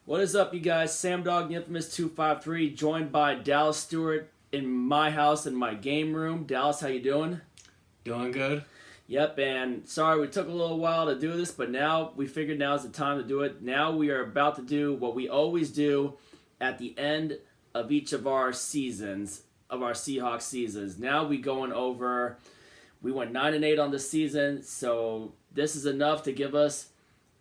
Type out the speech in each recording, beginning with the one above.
What is up, you guys? Sam Dog, the infamous 253, joined by Dallas Stewart in my house in my game room. Dallas, how you doing? Doing good. Yep, and sorry we took a little while to do this, but now we figured now's the time to do it. Now we are about to do what we always do at the end of each of our seasons, of our Seahawks seasons. Now we going over, we went 9-8 on the season, so this is enough to give us.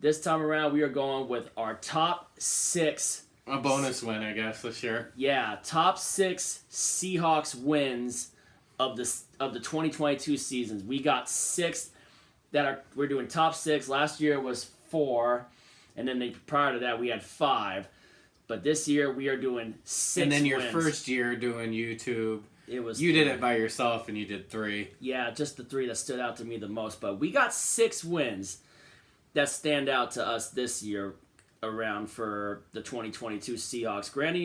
This time around, we are going with our top six. A bonus win, I guess, this year. Yeah, top six Seahawks wins of the 2022 seasons. We got six we're doing top six. Last year was four, and then prior to that we had five. But this year we are doing six. And then your wins. first year doing YouTube, It was you did it by yourself, and you did three. Yeah, just the three that stood out to me the most. But we got six wins that stand out to us this year around for the 2022 Seahawks. Granted,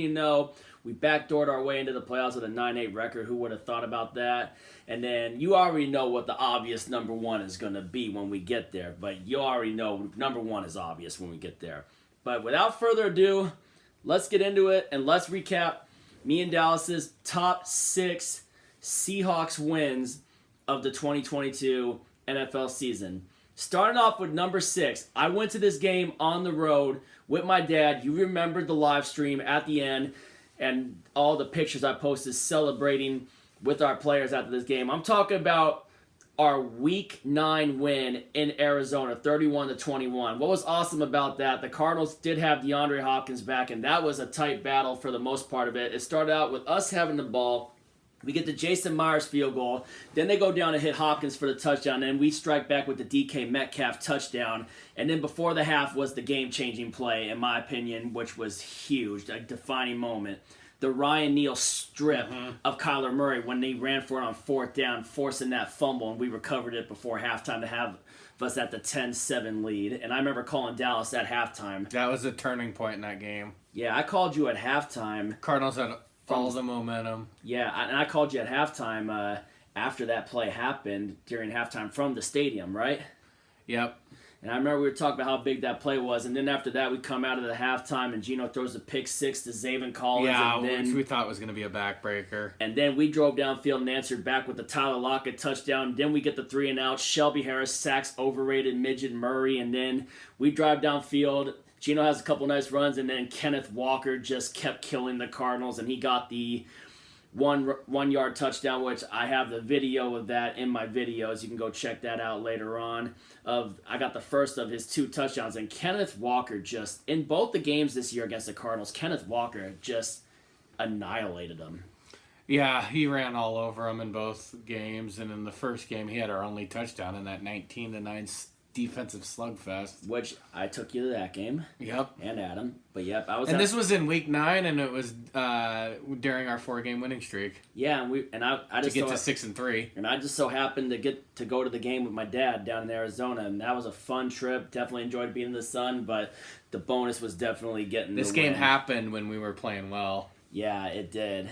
we backdoored our way into the playoffs with a 9-8 record. Who would have thought about that? And then you already know what the obvious number one is going to be when we get there. But you already know number one is obvious when we get there. But without further ado, let's get into it and let's recap me and Dallas's top six Seahawks wins of the 2022 NFL season. Starting off with number six, I went to this game on the road with my dad. You remembered the live stream at the end and all the pictures I posted celebrating with our players after this game. I'm talking about our Week 9 win in Arizona, 31-21. What was awesome about that, the Cardinals did have DeAndre Hopkins back, and that was a tight battle for the most part of it. It started out with us having the ball. We get the Jason Myers field goal. Then they go down and hit Hopkins for the touchdown. And we strike back with the DK Metcalf touchdown. And then before the half was the game-changing play, in my opinion, which was huge, a defining moment. The Ryan Neal strip of Kyler Murray when they ran for it on fourth down, forcing that fumble, and we recovered it before halftime to have us at the 10-7 lead. And I remember calling Dallas at halftime. That was a turning point in that game. Yeah, I called you at halftime. Cardinals had all the momentum. Yeah, and I called you at halftime after that play happened during halftime from the stadium, right? Yep. And I remember we were talking about how big that play was, and then after that we come out of the halftime and Geno throws a pick six to Zaven Collins. Yeah, and then, which we thought was going to be a backbreaker. And then we drove downfield and answered back with the Tyler Lockett touchdown. Then we get the 3-and-out. Shelby Harris sacks overrated midget Murray, and then we drive downfield. Geno has a couple nice runs, and then Kenneth Walker just kept killing the Cardinals, and he got the one-yard touchdown, which I have the video of that in my videos. You can go check that out later on. I got the first of his two touchdowns, and Kenneth Walker just, in both the games this year against the Cardinals, Kenneth Walker just annihilated them. Yeah, he ran all over them in both games, and in the first game, he had our only touchdown in that 19-9 defensive slugfest. Which I took you to that game. Yep. And Adam. But yep, I was. And this was in Week 9, and it was during our 4-game winning streak. Yeah, and I just to get to 6-3. And I just so happened to get to go to the game with my dad down in Arizona, and that was a fun trip. Definitely enjoyed being in the sun, but the bonus was definitely getting this the game win. happened when we were playing well. Yeah, it did.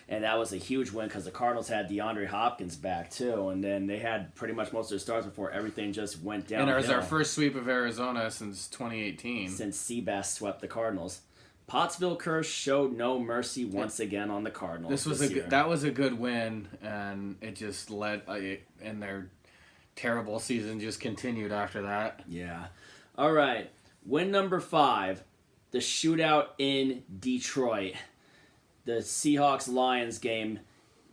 And that was a huge win because the Cardinals had DeAndre Hopkins back, too. And then they had pretty much most of their stars before everything just went down. And it was our first sweep of Arizona since 2018. Since Seabass swept the Cardinals. Pottsville Curse showed no mercy once again on the Cardinals. That was a good win, and it just led, and their terrible season just continued after that. Yeah. All right. Win number 5, the shootout in Detroit. The Seahawks-Lions game.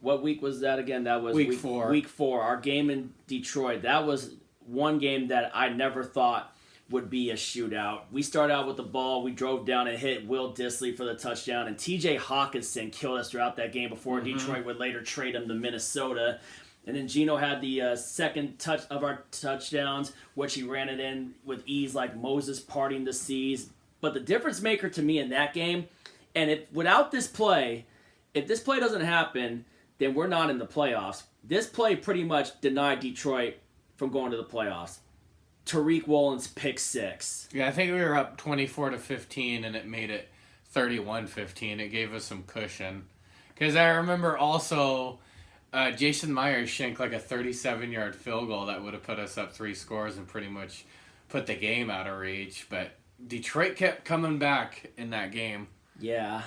What week was that again? That was Week 4. Week 4. Our game in Detroit. That was one game that I never thought would be a shootout. We started out with the ball. We drove down and hit Will Dissly for the touchdown. And T.J. Hawkinson killed us throughout that game before Detroit would later trade him to Minnesota. And then Geno had the second touch of our touchdowns, which he ran it in with ease like Moses parting the seas. But the difference maker to me in that game, and without this play, if this play doesn't happen, then we're not in the playoffs. This play pretty much denied Detroit from going to the playoffs. Tariq Woolen's pick six. Yeah, I think we were up 24-15, and it made it 31-15. It gave us some cushion. Because I remember also Jason Myers shanked like a 37-yard field goal that would have put us up 3 scores and pretty much put the game out of reach. But Detroit kept coming back in that game. Yeah,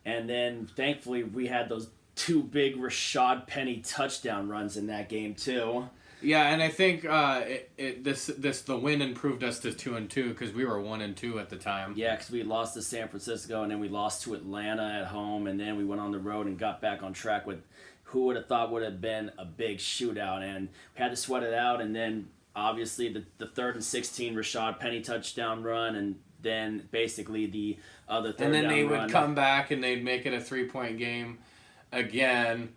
and then thankfully we had those two big Rashad Penny touchdown runs in that game too. Yeah, and I think the win improved us to 2-2 because we were 1-2 at the time. Yeah, because we lost to San Francisco and then we lost to Atlanta at home, and then we went on the road and got back on track with who would have thought would have been a big shootout, and we had to sweat it out. And then obviously the 3rd and 16 Rashad Penny touchdown run, and then basically the other third and then down they run. would come back and they'd make it a 3-point game again.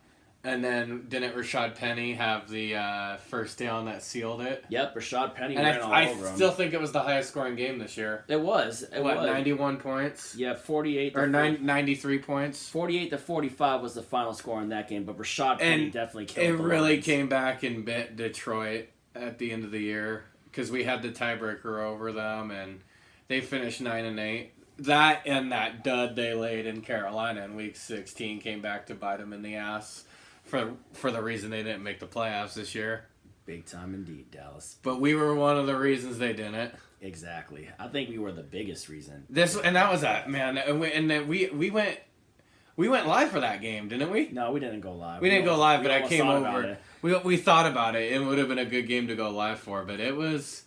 And then didn't Rashad Penny have the first down that sealed it? Yep, Rashad Penny and ran all over him. I still think it was the highest scoring game this year. It was. It was 91 points? Yeah, 48 or 93 points. 48-45 was the final score in that game, but Rashad Penny definitely killed it the really Lions. came back and bit Detroit at the end of the year because we had the tiebreaker over them, and they finished 9-8. That and that dud they laid in Carolina in Week 16 came back to bite them in the ass for the reason they didn't make the playoffs this year. Big time indeed, Dallas. But we were one of the reasons they didn't. Exactly. I think we were the biggest reason. That was that, man. And then we went live for that game, didn't we? No, we didn't go live. We didn't go live, we but I almost came thought about over. it. We thought about it. It would have been a good game to go live for, but it was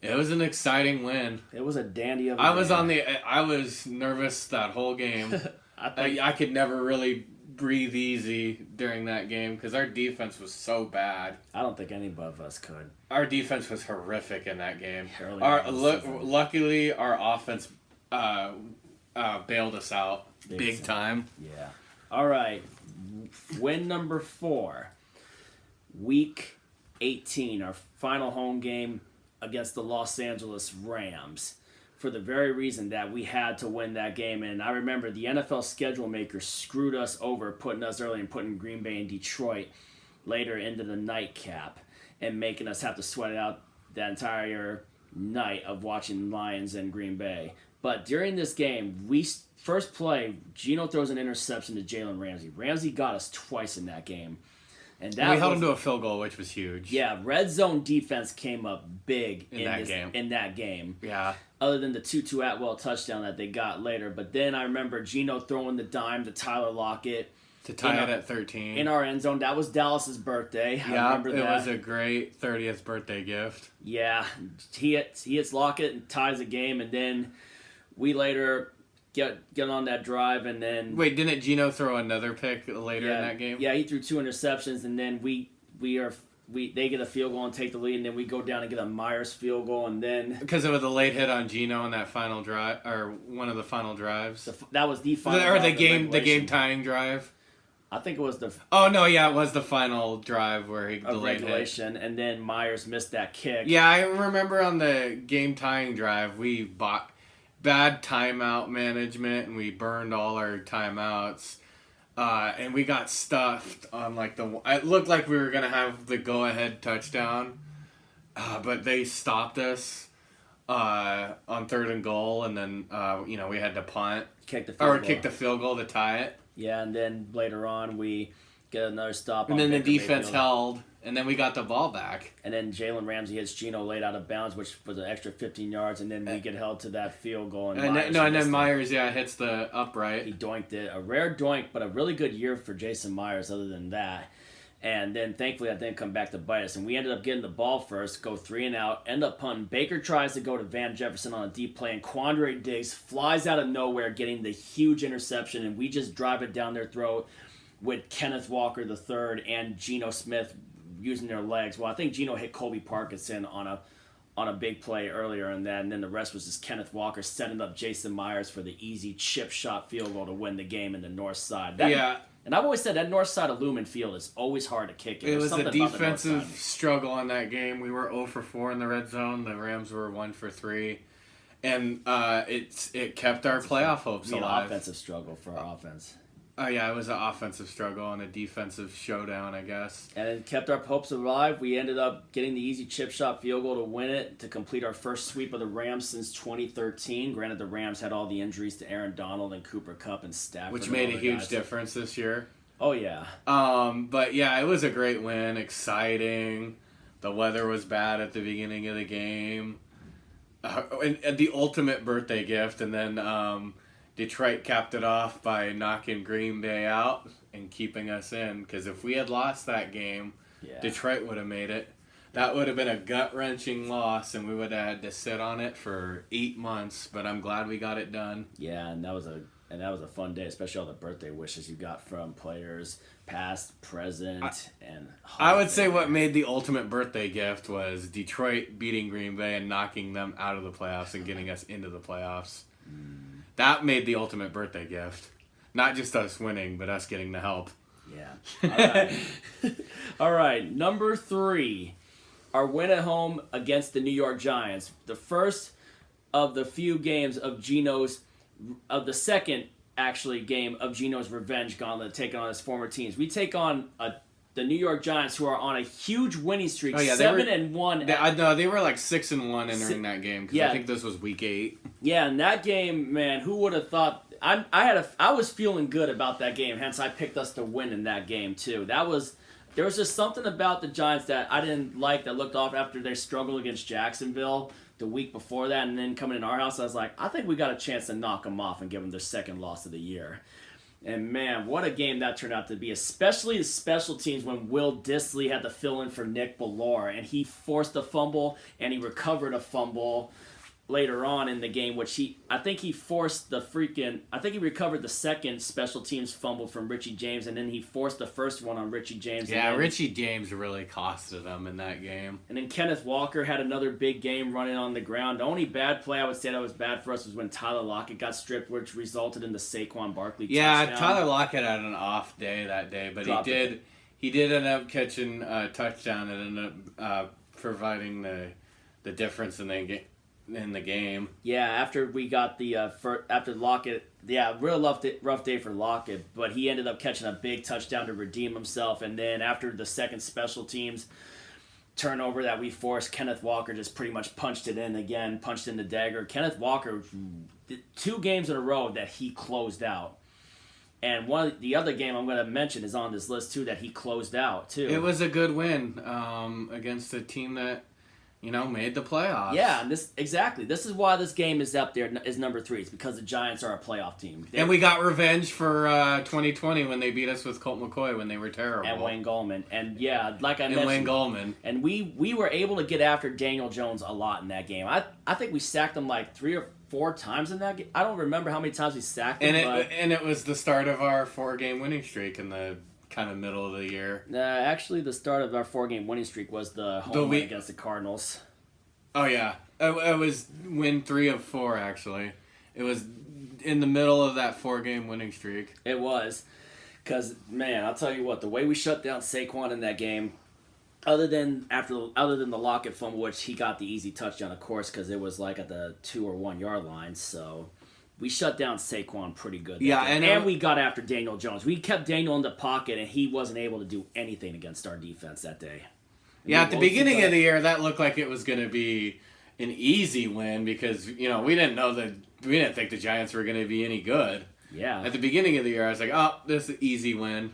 an exciting win. It was a dandy of a I game. I was nervous that whole game. I I could never really breathe easy during that game because our defense was so bad. I don't think any of us could. Our defense was horrific in that game. Early on in the season. Luckily, our offense bailed us out big time. Yeah. All right. Win number 4. Week 18, our final home game against the Los Angeles Rams, for the very reason that we had to win that game. And I remember the NFL schedule maker screwed us over, putting us early and putting Green Bay and Detroit later into the nightcap and making us have to sweat it out that entire night of watching Lions and Green Bay. But during this game, first play, Geno throws an interception to Jalen Ramsey. Ramsey got us twice in that game. And we held him to a field goal, which was huge. Yeah, red zone defense came up big in that game. Yeah. Other than the Tutu Atwell touchdown that they got later. But then I remember Geno throwing the dime to Tyler Lockett. To tie it at 13. In our end zone. That was Dallas's birthday. I remember that. It was a great 30th birthday gift. Yeah. He hits Lockett and ties the game, and then we later get on that drive, and then... Wait, didn't Geno throw another pick later in that game? Yeah, he threw 2 interceptions, and then they get a field goal and take the lead, and then we go down and get a Myers field goal, and then... Because it was a late hit on Geno on that final drive, or one of the final drives. That was the final Or drive, the game-tying drive. I think it was the... Oh, no, yeah, it was the final drive where he delayed regulation, and then Myers missed that kick. Yeah, I remember on the game-tying drive, we bought bad timeout management, and we burned all our timeouts. And we got stuffed on it looked like we were going to have the go-ahead touchdown, but they stopped us on 3rd and goal, and then, we had to punt. Kick the field goal to tie it. Yeah, and then later on we get another stop. And then the defense held, and then we got the ball back. And then Jalen Ramsey hits Geno late out of bounds, which was an extra 15 yards, and then we get held to that field goal. And then Myers, hits the upright. He doinked it. A rare doink, but a really good year for Jason Myers other than that. And then thankfully that didn't come back to bite us. And we ended up getting the ball first, go 3 and out, end up punting. Baker tries to go to Van Jefferson on a deep play, and Quandre Diggs flies out of nowhere, getting the huge interception, and we just drive it down their throat with Kenneth Walker III and Geno Smith using their legs. Well, I think Geno hit Colby Parkinson on a big play earlier in that, and then the rest was just Kenneth Walker setting up Jason Myers for the easy chip shot field goal to win the game in the north side. And I've always said that north side of Lumen Field is always hard to kick. It was a defensive struggle on that game. We were 0 for 4 in the red zone. The Rams were 1 for 3. And it kept our playoff hopes alive. An offensive struggle for our offense. Oh, yeah, it was an offensive struggle and a defensive showdown, I guess. And it kept our hopes alive. We ended up getting the easy chip shot field goal to win it, to complete our first sweep of the Rams since 2013. Granted, the Rams had all the injuries to Aaron Donald and Cooper Kupp and Stafford. Which made a huge difference this year. Oh, yeah. But, yeah, it was a great win. Exciting. The weather was bad at the beginning of the game. and the ultimate birthday gift, and then Detroit capped it off by knocking Green Bay out and keeping us in. Because if we had lost that game, Detroit would have made it. That would have been a gut-wrenching loss, and we would have had to sit on it for 8 months. But I'm glad we got it done. Yeah, and that was a fun day, especially all the birthday wishes you got from players, past, present, and. I would say what made the ultimate birthday gift was Detroit beating Green Bay and knocking them out of the playoffs and getting us into the playoffs. That made the ultimate birthday gift. Not just us winning, but us getting the help. Yeah. All right. All right. Number 3, our win at home against the New York Giants. The first of the few games of the second actually game of Geno's revenge gauntlet, taking on his former teams. We take on the New York Giants, who are on a huge winning streak, 7-1. No, they were like 6-1 entering that game because I think this was week 8. Yeah, and that game, man, who would have thought? I was feeling good about that game, hence I picked us to win in that game too. There was just something about the Giants that I didn't like that looked off after they struggled against Jacksonville the week before that, and then coming in our house, I was like, I think we got a chance to knock them off and give them their second loss of the year. And man, what a game that turned out to be, especially the special teams when Will Dissly had to fill in for Nick Bellore, and he forced a fumble and he recovered a fumble later on in the game, which he recovered the second special teams fumble from Richie James, and then he forced the first one on Richie James. Yeah, Richie James really costed them in that game. And then Kenneth Walker had another big game running on the ground. The only bad play I would say that was bad for us was when Tyler Lockett got stripped, which resulted in the Saquon Barkley touchdown. Tyler Lockett had an off day that day, but he did end up catching a touchdown and ended up providing the difference in the game. Yeah, after we got after Lockett, real rough day for Lockett, but he ended up catching a big touchdown to redeem himself, and then after the second special teams turnover that we forced, Kenneth Walker just pretty much punched in the dagger. Kenneth Walker, 2 games in a row that he closed out. And the other game I'm going to mention is on this list too that he closed out too. It was a good win against a team that made the playoffs. Yeah, and this is why this game is up there is number 3. It's because the Giants are a playoff team. And we got revenge for 2020 when they beat us with Colt McCoy when they were terrible. And Wayne Gallman. And yeah, like I mentioned. Wayne Gallman. And we were able to get after Daniel Jones a lot in that game. I think we sacked him like 3 or 4 times in that game. I don't remember how many times we sacked him. And it was the start of our 4-game winning streak in the kind of middle of the year. Actually, the start of our 4-game winning streak was the home win against the Cardinals. Oh, yeah. It was win 3 of 4, actually. It was in the middle of that 4-game winning streak. It was. Because, man, I'll tell you what, the way we shut down Saquon in that game, other than the Lockett fumble, which he got the easy touchdown, of course, because it was like at the 2 or 1 yard line, so we shut down Saquon pretty good. Yeah, and we got after Daniel Jones. We kept Daniel in the pocket, and he wasn't able to do anything against our defense that day. Yeah, at the beginning of the year, that looked like it was going to be an easy win because, we didn't think the Giants were going to be any good. Yeah. At the beginning of the year, I was like, oh, this is an easy win.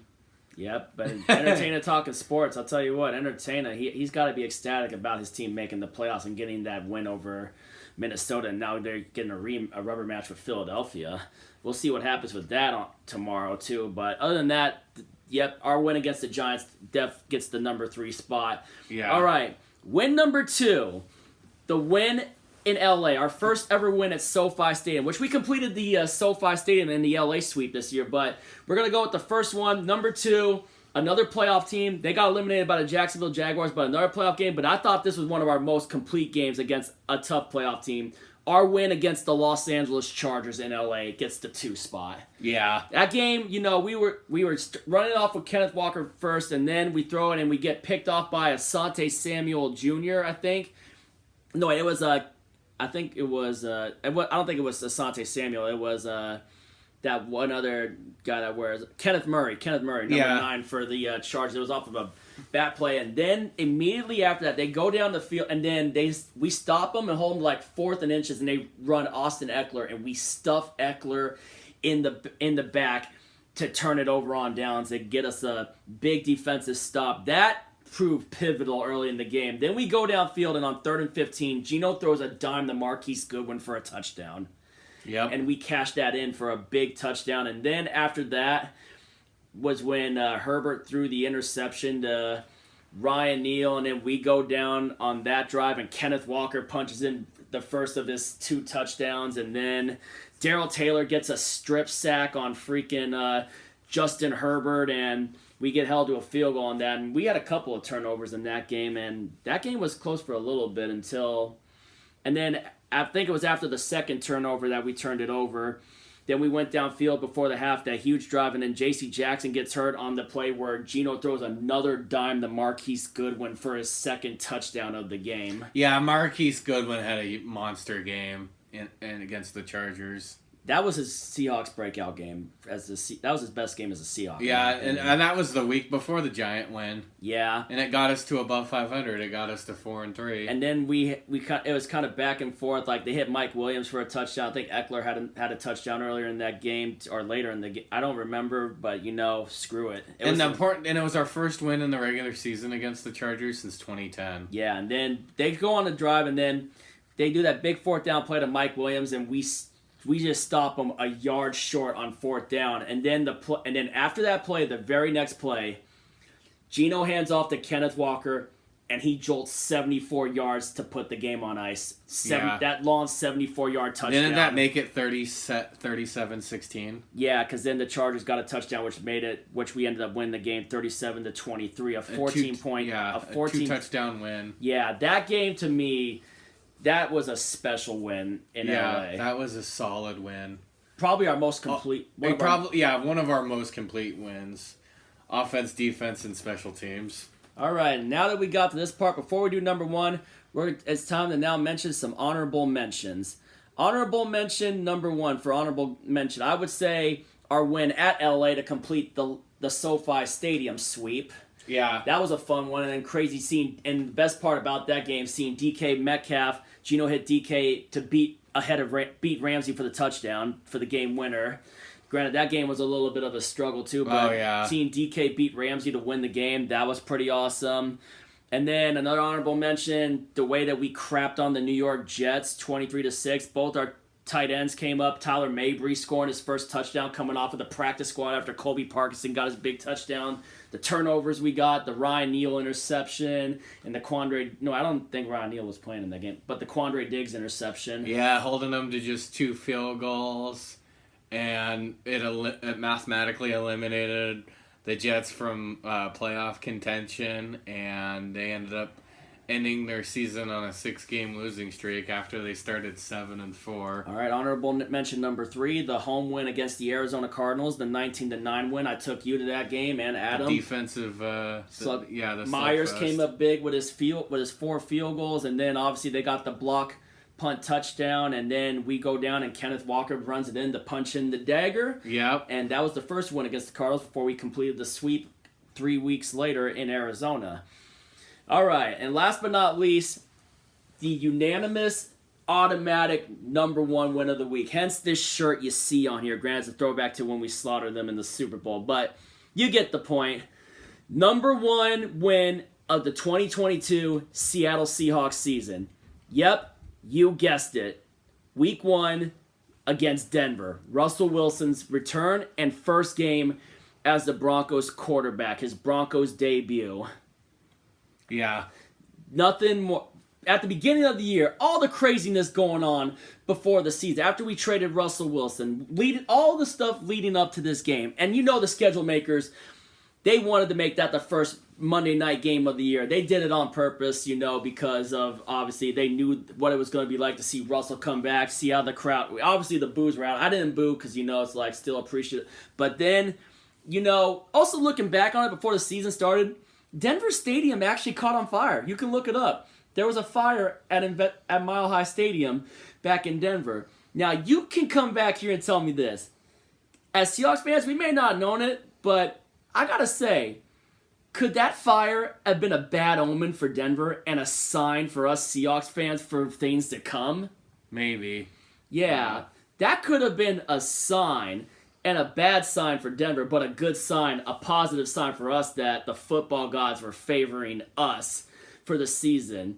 Yep, but Entertainer talking sports, I'll tell you what, Entertainer, he's got to be ecstatic about his team making the playoffs and getting that win over Minnesota, and now they're getting a rubber match with Philadelphia. We'll see what happens with that tomorrow, too, but other than that, yep, our win against the Giants gets the number 3 spot. Yeah. All right, win number 2, the win in LA, our first ever win at SoFi Stadium, which we completed the SoFi Stadium in the LA sweep this year, but we're going to go with the first one. Number 2, another playoff team. They got eliminated by the Jacksonville Jaguars, but another playoff game, but I thought this was one of our most complete games against a tough playoff team. Our win against the Los Angeles Chargers in LA gets the 2 spot. Yeah. That game, we were running off with Kenneth Walker first, and then we throw it and we get picked off by Asante Samuel Jr., I think. No, it was I think it was. I don't think it was Asante Samuel. It was that one other guy that wears Kenneth Murray, number 9 for the Chargers. It was off of a bat play, and then immediately after that, they go down the field, and then we stop them and hold them like 4th and inches, and they run Austin Eckler, and we stuff Eckler in the back to turn it over on downs to get us a big defensive stop. That proved pivotal early in the game. Then we go downfield, and on 3rd and 15, Geno throws a dime to Marquise Goodwin for a touchdown. Yep. And we cashed that in for a big touchdown. And then after that was when Herbert threw the interception to Ryan Neal, and then we go down on that drive, and Kenneth Walker punches in the first of his 2 touchdowns, and then Darrell Taylor gets a strip sack on freaking Justin Herbert, and we get held to a field goal on that. And we had a couple of turnovers in that game, and that game was close for a little bit until... And then I think it was after the second turnover that we turned it over. Then we went downfield before the half, that huge drive, and then J.C. Jackson gets hurt on the play where Geno throws another dime to Marquise Goodwin for his second touchdown of the game. Yeah, Marquise Goodwin had a monster game in against the Chargers. That was his Seahawks breakout game. That was his best game as a Seahawks. Yeah, and that was the week before the Giant win. Yeah. And it got us to above 500. It got us to 4-3. And then it was kind of back and forth. Like, they hit Mike Williams for a touchdown. I think Eckler had a touchdown earlier in that game, or later in the game. I don't remember, but screw it. And it was our first win in the regular season against the Chargers since 2010. Yeah, and then they go on the drive, and then they do that big 4th down play to Mike Williams, and we just stop them a yard short on 4th down. And then after that play, the very next play, Geno hands off to Kenneth Walker, and he jolts 74 yards to put the game on ice. That long 74-yard touchdown. Didn't that make it 37-16? Yeah, because then the Chargers got a touchdown, which we ended up winning the game 37-23, a 2-touchdown win. Yeah, that game to me, that was a special win in LA. Yeah, that was a solid win. Probably our most complete. One of our most complete wins. Offense, defense, and special teams. All right, now that we got to this part, before we do number 1, it's time to now mention some honorable mentions. Honorable mention number 1 for honorable mention, I would say our win at LA to complete the SoFi Stadium sweep. Yeah. That was a fun one, and then crazy scene. And the best part about that game, seeing DK Metcalf, Geno hit DK to beat Ramsey for the touchdown for the game winner. Granted, that game was a little bit of a struggle too, but seeing DK beat Ramsey to win the game, that was pretty awesome. And then another honorable mention, the way that we crapped on the New York Jets, 23-6. Both our tight ends came up. Tyler Mabry scoring his first touchdown coming off of the practice squad after Colby Parkinson got his big touchdown. The turnovers we got, the Ryan Neal interception, and the Quandre... No, I don't think Ryan Neal was playing in that game, but the Quandre Diggs interception. Yeah, holding them to just 2 field goals, and it mathematically eliminated the Jets from playoff contention, and they ended up ending their season on a 6-game losing streak after they started 7-4. All right, honorable mention number 3, the home win against the Arizona Cardinals, the 19-9 win. I took you to that game, and Adam. The defensive, the Myers came up big with his 4 field goals, and then obviously they got the block punt touchdown, and then we go down and Kenneth Walker runs it in to punch in the dagger. Yep. And that was the first win against the Cardinals before we completed the sweep 3 weeks later in Arizona. All right, and last but not least, the unanimous, automatic number 1 win of the week. Hence this shirt you see on here. Granted, it's a throwback to when we slaughtered them in the Super Bowl, but you get the point. Number 1 win of the 2022 Seattle Seahawks season. Yep, you guessed it. Week 1 against Denver. Russell Wilson's return and first game as the Broncos quarterback, his Broncos debut. Yeah. Nothing more. At the beginning of the year, all the craziness going on before the season, after we traded Russell Wilson, all the stuff leading up to this game. And the schedule makers, they wanted to make that the first Monday night game of the year. They did it on purpose, because of, obviously, they knew what it was going to be like to see Russell come back, see how the crowd, obviously the boos were out. I didn't boo because, it's like still appreciative. But then, also looking back on it before the season started, Denver Stadium actually caught on fire. You can look it up. There was a fire at Mile High Stadium back in Denver. Now, you can come back here and tell me this. As Seahawks fans, we may not have known it, but I gotta say, could that fire have been a bad omen for Denver and a sign for us Seahawks fans for things to come? Maybe. Yeah, that could have been a sign. and a bad sign for Denver, but a good sign, a positive sign for us that the football gods were favoring us for the season.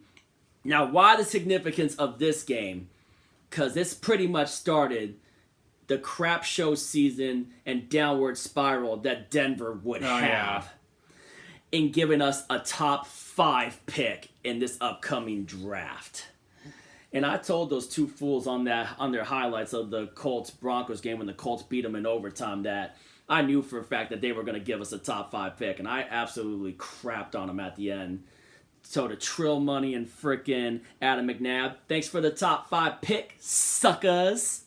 Now, why the significance of this game? Because this pretty much started the crap show season and downward spiral that Denver would have in giving us a top 5 pick in this upcoming draft. And I told those two fools on their highlights of the Colts-Broncos game when the Colts beat them in overtime that I knew for a fact that they were going to give us a top 5 pick, and I absolutely crapped on them at the end. So to Trill Money and frickin' Adam McNabb, thanks for the top 5 pick, suckers.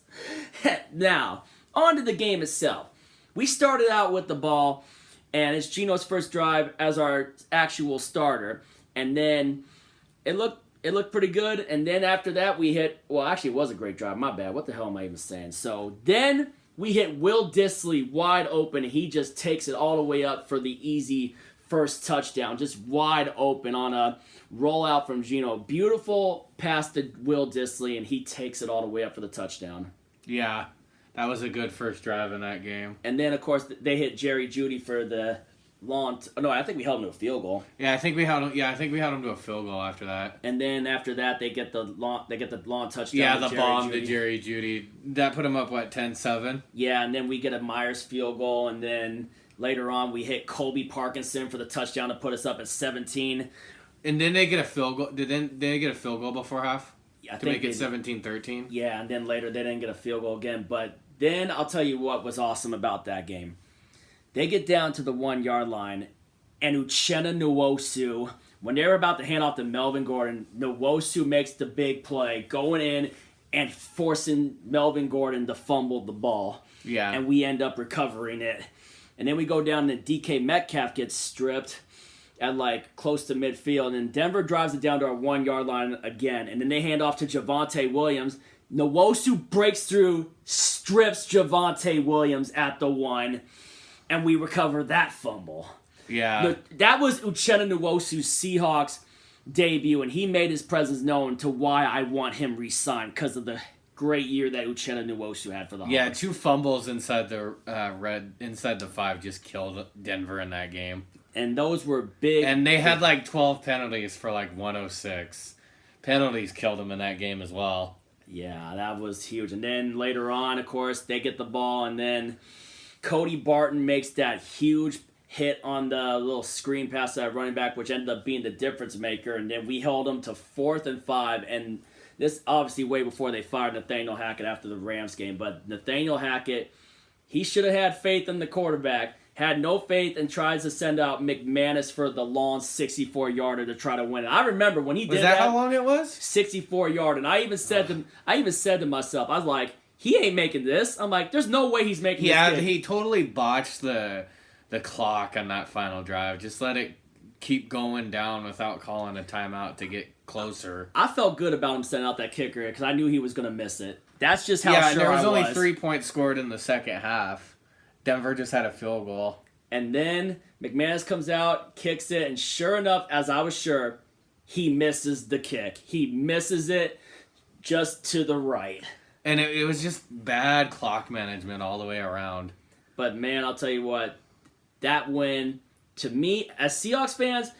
Now, on to the game itself. We started out with the ball, and it's Geno's first drive as our actual starter, and then it looked pretty good, and then after that we hit, well, actually it was a great drive, my bad, what the hell am I even saying? So then we hit Will Dissly wide open, and he just takes it all the way up for the easy first touchdown, just wide open on a rollout from Geno. Beautiful pass to Will Dissly, and he takes it all the way up for the touchdown. Yeah, that was a good first drive in that game. And then, of course, they hit Jerry Jeudy for the long... no, I think we held him to a field goal. Yeah, I think we held him to a field goal after that. And then after that, they get the long touchdown. Yeah, to the bomb to Jerry Jeudy. That put him up, 10-7? Yeah, and then we get a Myers field goal, and then later on we hit Colby Parkinson for the touchdown to put us up at 17. And then they get a field goal. Did they get a field goal before half? Yeah, to make it 17-13? Yeah, and then later they didn't get a field goal again. But then I'll tell you what was awesome about that game. They get down to the 1-yard line, and Uchenna Nwosu, when they were about to hand off to Melvin Gordon, Nwosu makes the big play, going in and forcing Melvin Gordon to fumble the ball. Yeah. And we end up recovering it. And then we go down and DK Metcalf gets stripped at close to midfield, and then Denver drives it down to our 1-yard line again, and then they hand off to Javonte Williams. Nwosu breaks through, strips Javonte Williams at the 1, and we recover that fumble. Yeah. That was Uchenna Nwosu's Seahawks debut, and he made his presence known to why I want him re-signed, because of the great year that Uchenna Nwosu had for the Hawks. Yeah, 2 fumbles inside the 5 just killed Denver in that game. And those were big. And they had 12 penalties for 106. Penalties killed them in that game as well. Yeah, that was huge. And then later on, of course, they get the ball, and then Cody Barton makes that huge hit on the little screen pass to that running back, which ended up being the difference maker. And then we held them to 4th and 5. And this obviously way before they fired Nathaniel Hackett after the Rams game. But Nathaniel Hackett, he should have had faith in the quarterback. Had no faith and tries to send out McManus for the long 64-yarder to try to win it. I remember when he did that. Was that how long it was? 64-yard, and I even said to myself, I was like, he ain't making this. I'm like, there's no way he's making this. Yeah, he totally botched the clock on that final drive. Just let it keep going down without calling a timeout to get closer. I felt good about him sending out that kicker because I knew he was going to miss it. That's just how sure I was. Yeah, there was only 3 points scored in the second half. Denver just had a field goal. And then McManus comes out, kicks it, and sure enough, as I was sure, he misses the kick. He misses it just to the right. And it was just bad clock management all the way around. But man, I'll tell you what, that win, to me, as Seahawks fans,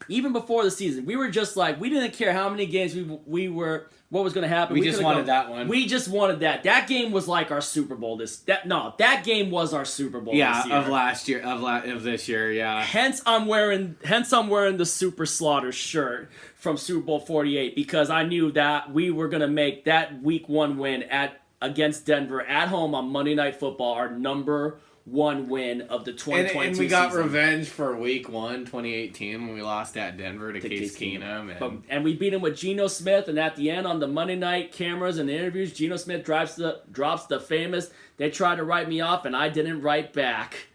even before the season, we were just like, we didn't care how many games we were, what was going to happen. We just wanted that one. We just wanted that. That game was like our Super Bowl. That game was our Super Bowl. Yeah, this year. of last year, of this year. Yeah. Hence, I'm wearing the Super Slaughter shirt from Super Bowl 48 because I knew that we were going to make that Week 1 win against Denver at home on Monday Night Football our number 1 win of the 2022 season. And we got revenge for Week 1, 2018, when we lost at Denver to Case Keenum. And we beat him with Geno Smith, and at the end on the Monday night cameras and the interviews, Geno Smith drops the famous, they tried to write me off, and I didn't write back.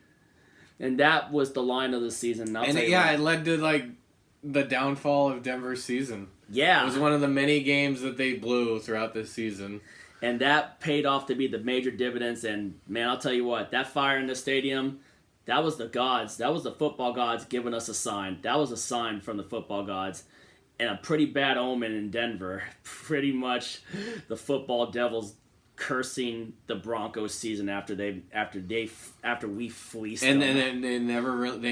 And that was the line of the season. It led to, the downfall of Denver's season. Yeah. It was one of the many games that they blew throughout this season. And that paid off to be the major dividends. And, man, I'll tell you what, that fire in the stadium, that was the gods. That was the football gods giving us a sign. That was a sign from the football gods. And a pretty bad omen in Denver. Pretty much the football devils cursing the Broncos season after we fleeced And them. then they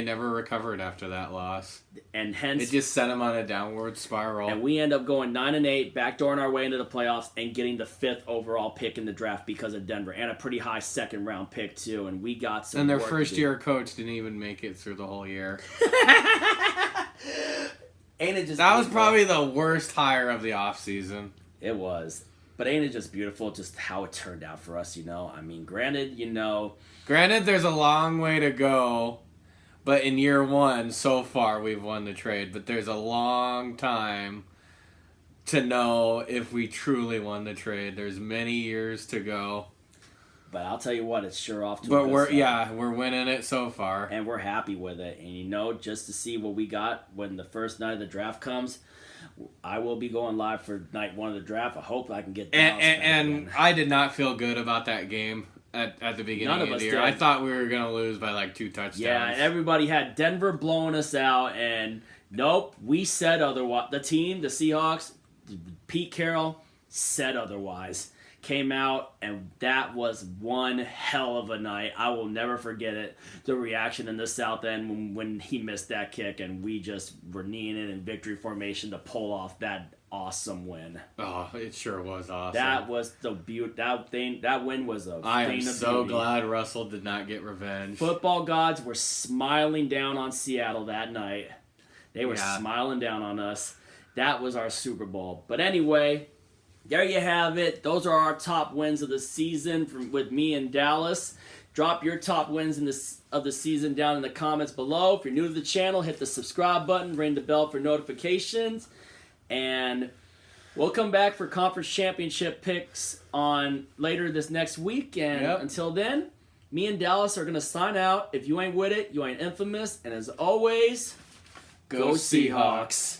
never recovered after that loss. And hence It just sent them on a downward spiral. and we end up going 9-8, backdooring our way into the playoffs, and getting the 5th overall pick in the draft because of Denver, and a pretty high second round pick too. And we got some. And their work to first do. year coach didn't even make it through the whole year. Ain't it just That was beautiful? probably the worst hire of the offseason. It was. But ain't it just beautiful just how it turned out for us, I mean, granted, Granted, there's a long way to go, but in year one, so far, we've won the trade. But there's a long time to know if we truly won the trade. There's many years to go. but I'll tell you what, it's sure off to a But good start. we're winning it so far. And we're happy with it. And just to see what we got when the first night of the draft comes, I will be going live for night 1 of the draft. I hope I can get Dallas back And again. I did not feel good about that game at the beginning None of of us the year. did. I thought we were going to lose by like 2 touchdowns. Yeah, everybody had Denver blowing us out, and nope, we said otherwise. The team, the Seahawks, Pete Carroll said otherwise. Came out, and that was one hell of a night. I will never forget it. The reaction in the South End when he missed that kick, and we just were kneeing it in victory formation to pull off that awesome win. Oh, it sure was awesome. That was the beauty. That win was a I thing am of so beauty. glad Russell did not get revenge. Football gods were smiling down on Seattle that night. They were Yeah. smiling down on us. That was our Super Bowl. But anyway, there you have it. Those are our top wins of the season with me and Dallas. Drop your top wins of the season down in the comments below. If you're new to the channel, hit the subscribe button, ring the bell for notifications, and we'll come back for conference championship picks on later this next week. And Yep. until then, me and Dallas are going to sign out. If you ain't with it, you ain't infamous. And as always, go Seahawks.